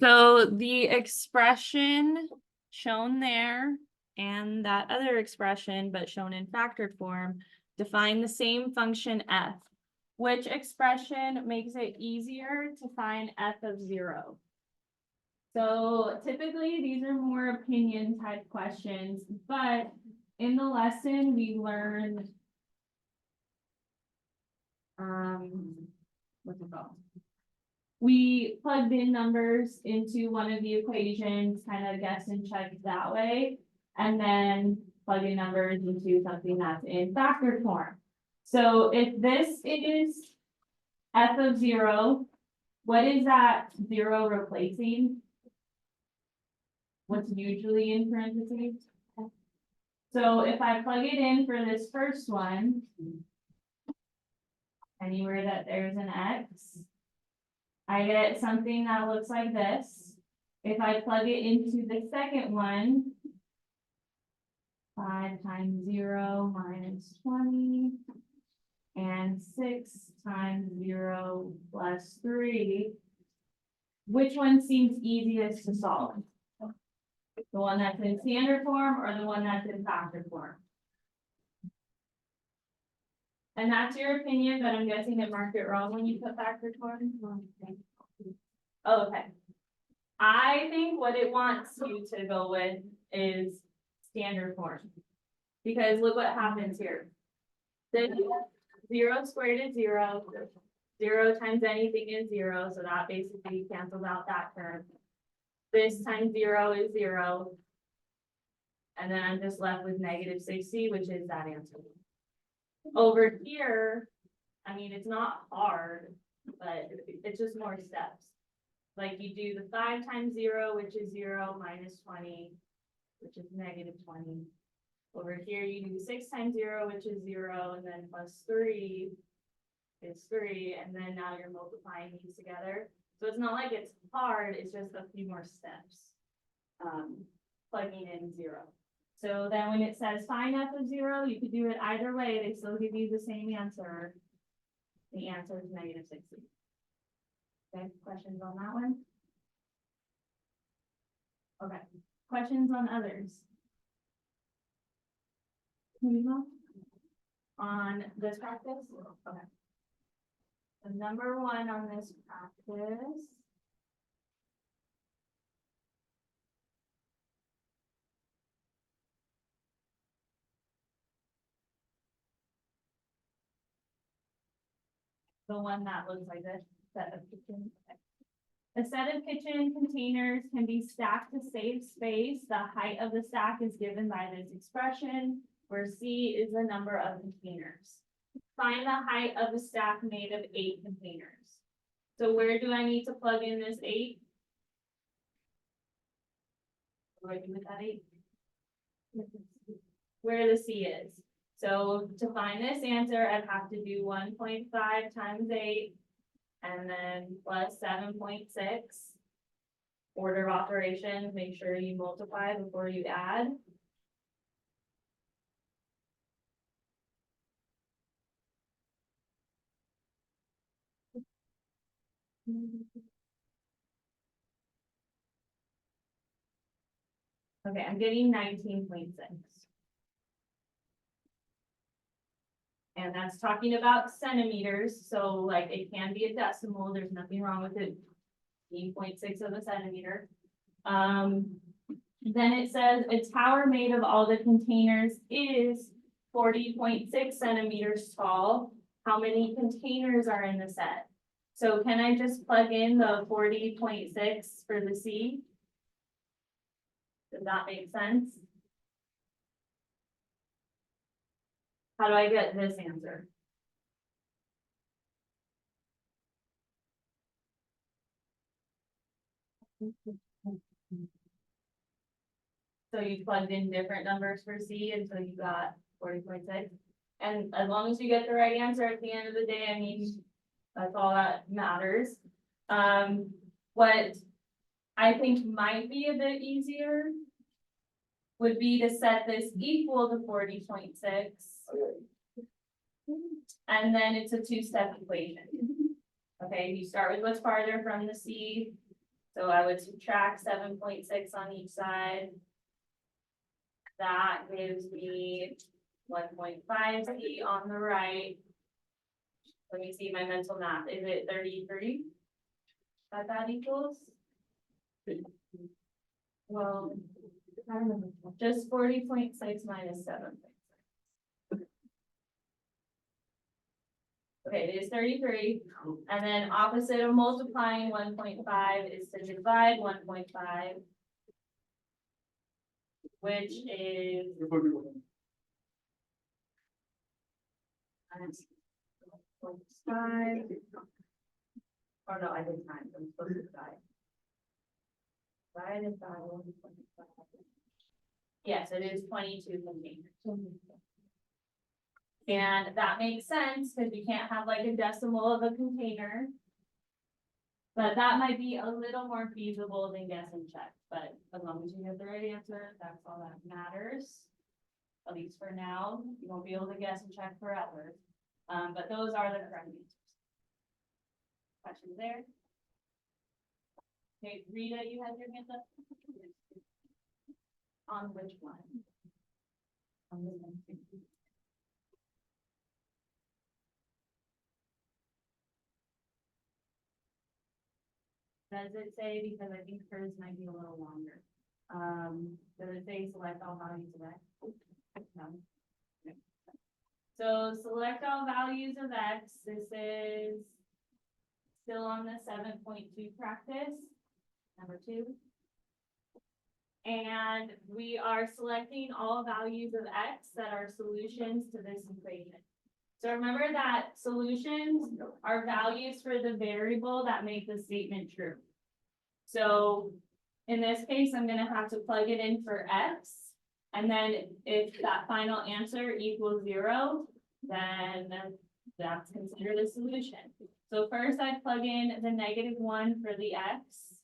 So the expression shown there and that other expression, but shown in factored form, define the same function f. Which expression makes it easier to find f of 0? So typically these are more opinion type questions, but in the lesson we learned what's it called? We plugged in numbers into one of the equations, kind of guessed and checked that way, and then plug in numbers into something that's in factored form. So if this is f of 0, what is that 0 replacing? What's usually in parentheses? So if I plug it in for this first one, anywhere that there's an x, I get something that looks like this. If I plug it into the second one, 5 times 0 minus 20, and 6 times 0 plus 3, which one seems easiest to solve? The one that's in standard form or the one that's in factored form? And that's your opinion, but I'm guessing it marked it wrong when you put factored form. Oh, okay. I think what it wants you to go with is standard form. Because look what happens here. The 0 squared is 0. 0 times anything is 0, so that basically cancels out that term. This times 0 is 0. And then I'm just left with negative 60, which is that answer. Over here, I mean, it's not hard, but it's just more steps. Like you do the 5 times 0, which is 0, minus 20, which is negative 20. Over here, you do 6 times 0, which is 0, and then plus 3 is 3, and then now you're multiplying these together. So it's not like it's hard, it's just a few more steps. Plugging in 0. So then when it says find f of 0, you could do it either way. They still give you the same answer. The answer is negative 60. Okay, questions on that one? Okay, questions on others? On this practice? Okay. So number 1 on this practice. The one that looks like this set of kitchen. A set of kitchen containers can be stacked to save space. The height of the stack is given by this expression, where C is the number of containers. Find the height of a stack made of 8 containers. So where do I need to plug in this 8? What do I do with that 8? Where the C is. So to find this answer, I'd have to do 1.5 times 8, and then plus 7.6. Order of operations, make sure you multiply before you add. Okay, I'm getting 19.6. And that's talking about centimeters, so like it can be a decimal, there's nothing wrong with it. 0.6 of a centimeter. Then it says a tower made of all the containers is 40.6 centimeters tall. How many containers are in the set? So can I just plug in the 40.6 for the C? Does that make sense? How do I get this answer? So you plugged in different numbers for C until you got 40.6. And as long as you get the right answer at the end of the day, I mean, that's all that matters. What I think might be a bit easier would be to set this equal to 40.6. And then it's a 2-step equation. Okay, you start with what's farther from the C. So I would subtract 7.6 on each side. That gives me 1.5C on the right. Let me see my mental math. Is it 33? That equals? Well, just 40.6 minus 7. Okay, it is 33, and then opposite of multiplying 1.5 is to divide 1.5, which is -5. Or no, I did times, I'm supposed to divide. Divided by 1.5. Yes, it is 22 containers. And that makes sense, because you can't have like a decimal of a container. But that might be a little more feasible than guess and check, but as long as you get the right answer, that's all that matters. At least for now, you won't be able to guess and check forever. But those are the correct answers. Questions there? Okay, Rita, you had your hand up? On which one? On this one. Does it say, because I think hers might be a little longer. Does it say select all values of X? No. Okay. So select all values of X, this is still on the 7.2 practice, number 2. And we are selecting all values of X that are solutions to this equation. So remember that solutions are values for the variable that make the statement true. So in this case, I'm gonna have to plug it in for X. And then if that final answer equals 0, then that's considered a solution. So first I plug in the -1 for the X.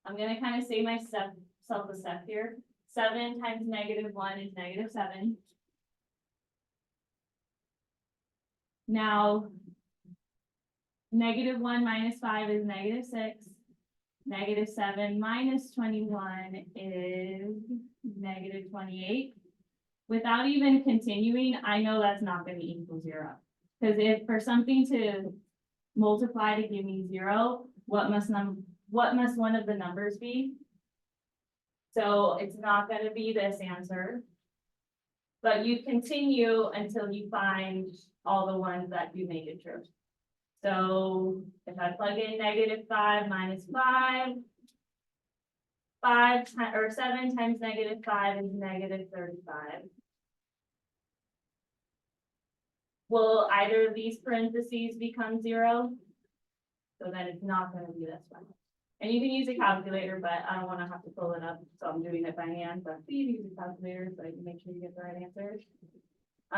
I'm gonna kind of say myself a step here. 7 times -1 is -7. Now, -1 minus 5 is -6. -7 minus 21 is -28. Without even continuing, I know that's not going to equal 0. Because if for something to multiply to give me 0, what must one of the numbers be? So it's not going to be this answer. But you continue until you find all the ones that do make it true. So if I plug in -5 minus 5, 7 times -5 is -35. Will either of these parentheses become 0? So then it's not going to be this one. And you can use a calculator, but I don't want to have to pull it up, so I'm doing it by hand. But please use a calculator so you can make sure you get the right answer.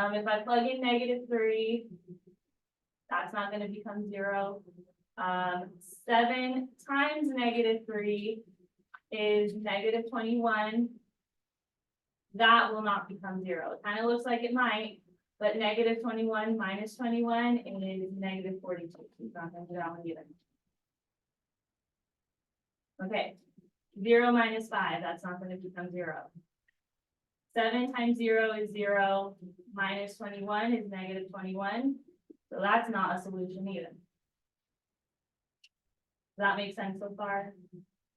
If I plug in -3, that's not going to become 0. 7 times -3 is -21. That will not become 0. It kind of looks like it might, but -21 minus 21 is -42. It's not going to do that one either. Okay, 0 minus 5, that's not going to become 0. 7 times 0 is 0, minus 21 is -21, so that's not a solution either. Does that make sense so far?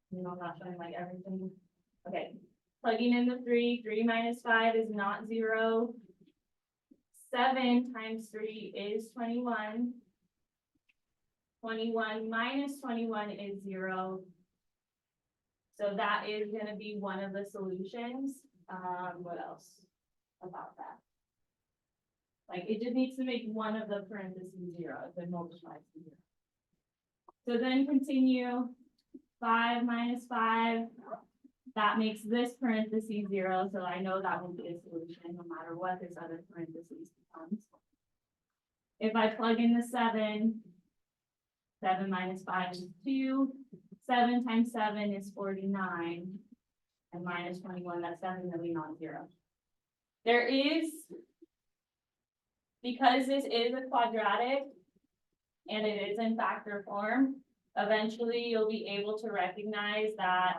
You know, I'm not showing like everything. Okay, plugging in the 3 minus 5 is not 0. 7 times 3 is 21. 21 minus 21 is 0. So that is going to be one of the solutions. What else about that? Like it just needs to make one of the parentheses 0 if it multiplies to 0. So then continue 5 minus 5. That makes this parentheses 0. So I know that will be a solution no matter what this other parentheses becomes. If I plug in the 7 minus 5 is 2. 7 times 7 is 49. And minus 21, that's definitely not 0. There is, because this is a quadratic and it is in factor form, eventually you'll be able to recognize that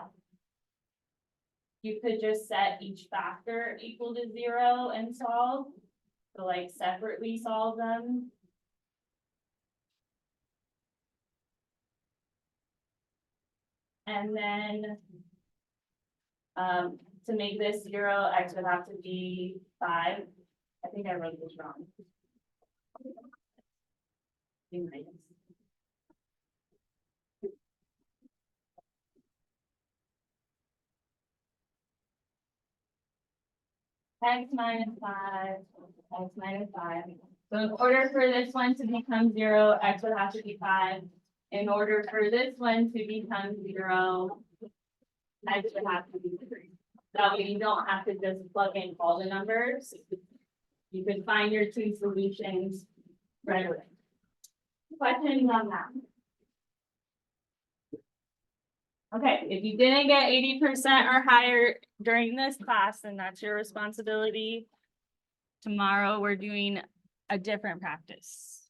you could just set each factor equal to 0 and solve. So like separately solve them. And then to make this 0, x would have to be 5. I think I wrote this wrong. X minus 5, x minus 5. So in order for this one to become 0, x would have to be 5. In order for this one to become 0, x would have to be 3. That way you don't have to just plug in all the numbers. You can find your two solutions right away. Questions on that? Okay, if you didn't get 80% or higher during this class, then that's your responsibility. Tomorrow, we're doing a different practice.